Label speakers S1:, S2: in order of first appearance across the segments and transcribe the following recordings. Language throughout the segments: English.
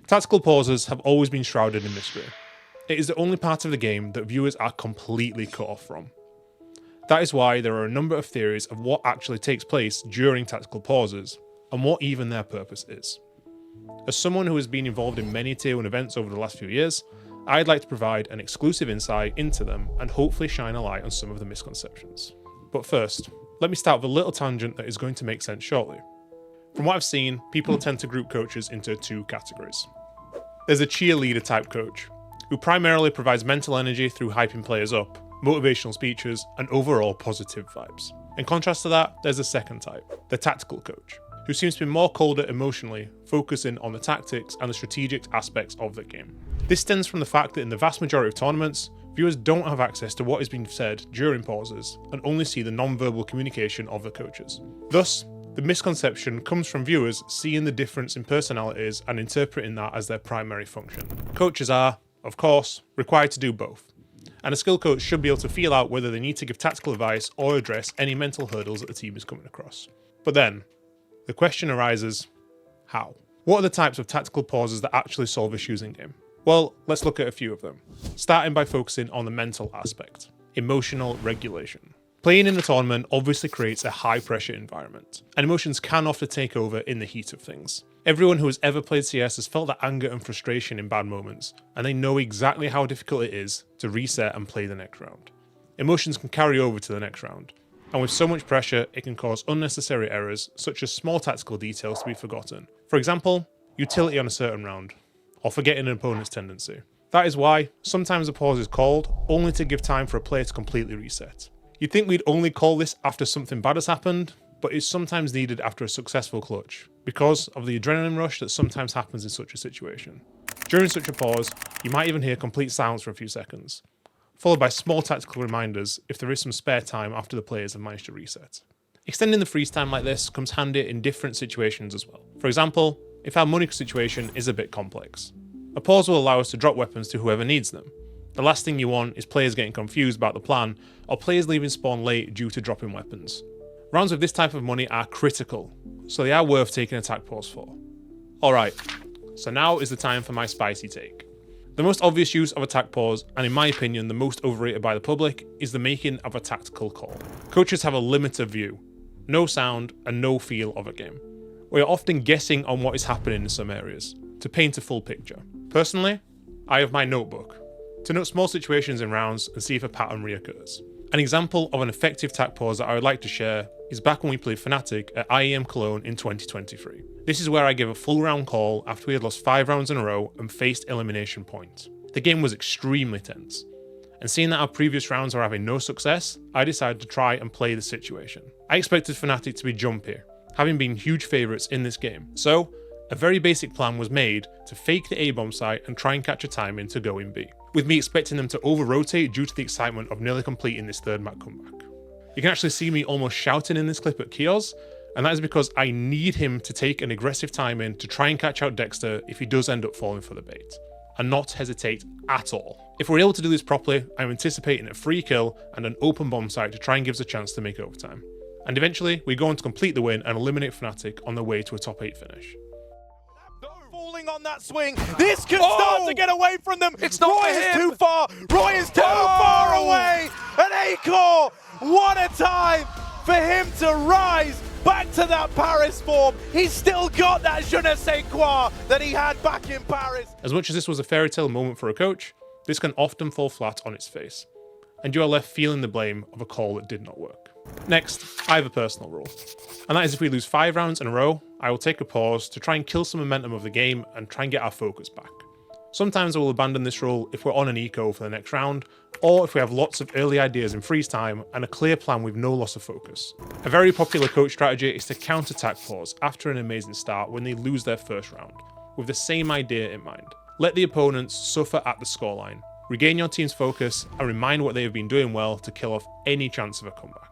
S1: Tactical pauses have always been shrouded in mystery. It is the only part of the game that viewers are completely cut off from. That is why there are a number of theories of what actually takes place during tactical pauses, and what even their purpose is. As someone who has been involved in many Tier 1 events over the last few years, I'd like to provide an exclusive insight into them and hopefully shine a light on some of the misconceptions. But first, let me start with a little tangent that is going to make sense shortly. From what I've seen, people tend to group coaches into two categories. There's a cheerleader type coach, who primarily provides mental energy through hyping players up, motivational speeches, and overall positive vibes. In contrast to that, there's a second type, the tactical coach, who seems to be more colder emotionally, focusing on the tactics and the strategic aspects of the game. This stems from the fact that in the vast majority of tournaments, viewers don't have access to what is being said during pauses and only see the non-verbal communication of the coaches. Thus, the misconception comes from viewers seeing the difference in personalities and interpreting that as their primary function. Coaches are, of course, required to do both, and a skill coach should be able to feel out whether they need to give tactical advice or address any mental hurdles that the team is coming across. But then, the question arises, how? What are the types of tactical pauses that actually solve issues in game? Well, let's look at a few of them, starting by focusing on the mental aspect, emotional regulation. Playing in a tournament obviously creates a high pressure environment, and emotions can often take over in the heat of things. Everyone who has ever played CS has felt that anger and frustration in bad moments, and they know exactly how difficult it is to reset and play the next round. Emotions can carry over to the next round, and with so much pressure, it can cause unnecessary errors, such as small tactical details to be forgotten. For example, utility on a certain round, or forgetting an opponent's tendency. That is why sometimes a pause is called, only to give time for a player to completely reset. You'd think we'd only call this after something bad has happened, but it's sometimes needed after a successful clutch, because of the adrenaline rush that sometimes happens in such a situation. During such a pause, you might even hear complete silence for a few seconds, followed by small tactical reminders if there is some spare time after the players have managed to reset. Extending the freeze time like this comes handy in different situations as well. For example, if our money situation is a bit complex. A pause will allow us to drop weapons to whoever needs them. The last thing you want is players getting confused about the plan, or players leaving spawn late due to dropping weapons. Rounds with this type of money are critical, so they are worth taking attack pause for. Alright, so now is the time for my spicy take. The most obvious use of attack pause, and in my opinion the most overrated by the public, is the making of a tactical call. Coaches have a limited view, no sound and no feel of a game. We are often guessing on what is happening in some areas, to paint a full picture. Personally, I have my notebook, to note small situations in rounds and see if a pattern reoccurs. An example of an effective tac pause that I would like to share is back when we played Fnatic at IEM Cologne in 2023. This is where I gave a full round call after we had lost 5 rounds in a row and faced elimination point. The game was extremely tense, and seeing that our previous rounds were having no success, I decided to try and play the situation. I expected Fnatic to be jumpy, having been huge favourites in this game, so a very basic plan was made to fake the A-bomb site and try and catch a timing to go in B, with me expecting them to over-rotate due to the excitement of nearly completing this third map comeback. You can actually see me almost shouting in this clip at Kios, and that is because I need him to take an aggressive timing to try and catch out Dexter if he does end up falling for the bait, and not hesitate at all. If we're able to do this properly, I'm anticipating a free kill and an open bomb site to try and give us a chance to make overtime. And eventually, we go on to complete the win and eliminate Fnatic on their way to a top 8 finish.
S2: Falling on that swing, this can start to get away from them.
S3: It's not
S2: Roy is too far. Roy is too far away. And Acor, what a time for him to rise back to that Paris form. He's still got that je ne sais quoi that he had back in Paris.
S1: As much as this was a fairy tale moment for a coach, this can often fall flat on its face, and you are left feeling the blame of a call that did not work. Next, I have a personal rule, and that is if we lose 5 rounds in a row, I will take a pause to try and kill some momentum of the game and try and get our focus back. Sometimes I will abandon this rule if we're on an eco for the next round, or if we have lots of early ideas in freeze time and a clear plan with no loss of focus. A very popular coach strategy is to counter-attack pause after an amazing start when they lose their first round, with the same idea in mind. Let the opponents suffer at the scoreline, regain your team's focus, and remind what they have been doing well to kill off any chance of a comeback.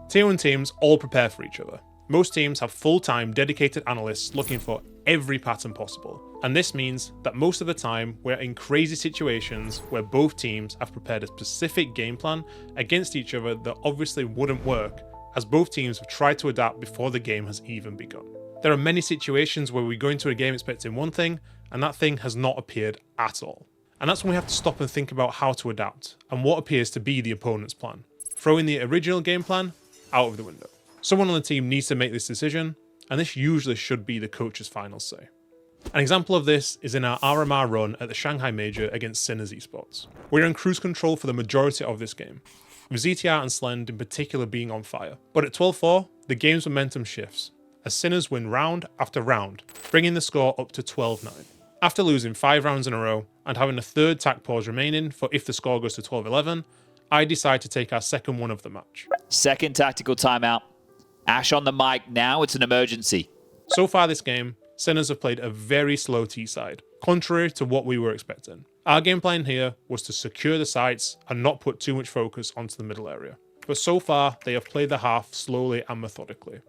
S1: Tier 1 teams all prepare for each other. Most teams have full-time dedicated analysts looking for every pattern possible, and this means that most of the time we're in crazy situations where both teams have prepared a specific game plan against each other that obviously wouldn't work, as both teams have tried to adapt before the game has even begun. There are many situations where we go into a game expecting one thing and that thing has not appeared at all. And that's when we have to stop and think about how to adapt, and what appears to be the opponent's plan. Throwing the original game plan out of the window. Someone on the team needs to make this decision, and this usually should be the coach's final say. An example of this is in our RMR run at the Shanghai Major against Sinners Esports. We're in cruise control for the majority of this game, with ZTR and Slend in particular being on fire. But at 12-4, the game's momentum shifts, as Sinners win round after round, bringing the score up to 12-9. After losing 5 rounds in a row, and having a third tac pause remaining for if the score goes to 12-11, I decide to take our second one of the match.
S3: Second tactical timeout. Ash on the mic now, it's an emergency.
S1: So far this game, Sinners have played a very slow T-side, contrary to what we were expecting. Our game plan here was to secure the sites and not put too much focus onto the middle area. But so far, they have played the half slowly and methodically,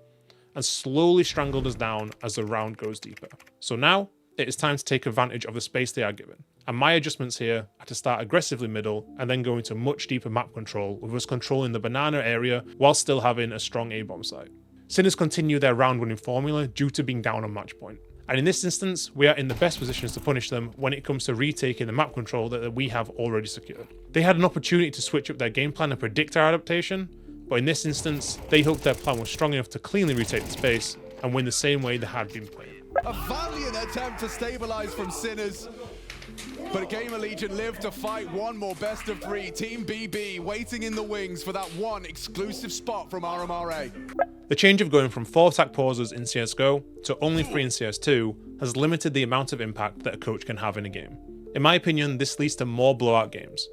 S1: and slowly strangled us down as the round goes deeper. So now, it is time to take advantage of the space they are given. And my adjustments here are to start aggressively middle and then go into much deeper map control, with us controlling the banana area while still having a strong A-bomb site. Sinners continue their round winning formula due to being down on match point. And in this instance, we are in the best positions to punish them when it comes to retaking the map control that we have already secured. They had an opportunity to switch up their game plan and predict our adaptation, but in this instance, they hoped their plan was strong enough to cleanly retake the space and win the same way they had been playing.
S4: A valiant attempt to stabilize from Sinners, but Gamerlegion live to fight one more best of 3. Team BB waiting in the wings for that one exclusive spot from RMRA.
S1: The change of going from 4 tac pauses in CSGO to only 3 in CS2 has limited the amount of impact that a coach can have in a game. In my opinion, this leads to more blowout games,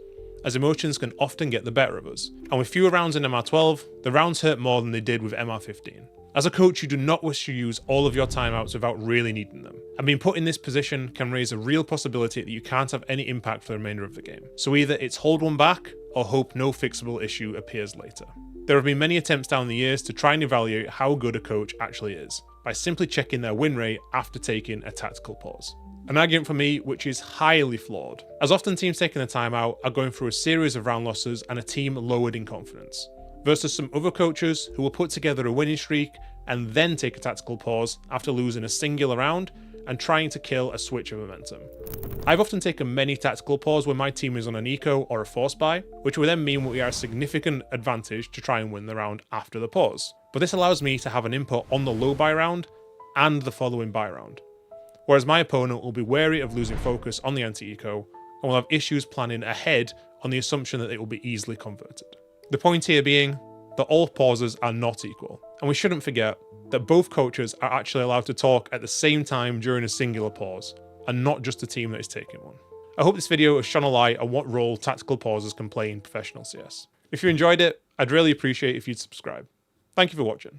S1: as emotions can often get the better of us. And with fewer rounds in MR12, the rounds hurt more than they did with MR15. As a coach, you do not wish to use all of your timeouts without really needing them. And being put in this position can raise a real possibility that you can't have any impact for the remainder of the game. So either it's hold one back, or hope no fixable issue appears later. There have been many attempts down the years to try and evaluate how good a coach actually is, by simply checking their win rate after taking a tactical pause. An argument for me which is highly flawed, as often teams taking a timeout are going through a series of round losses and a team lowered in confidence, versus some other coaches who will put together a winning streak and then take a tactical pause after losing a singular round and trying to kill a switch of momentum. I've often taken many tactical pause when my team is on an eco or a force buy, which will then mean we are a significant advantage to try and win the round after the pause. But this allows me to have an input on the low buy round and the following buy round, whereas my opponent will be wary of losing focus on the anti-eco and will have issues planning ahead on the assumption that it will be easily converted. The point here being that all pauses are not equal, and we shouldn't forget that both coaches are actually allowed to talk at the same time during a singular pause, and not just the team that is taking one. I hope this video has shone a light on what role tactical pauses can play in professional CS. If you enjoyed it, I'd really appreciate if you'd subscribe. Thank you for watching.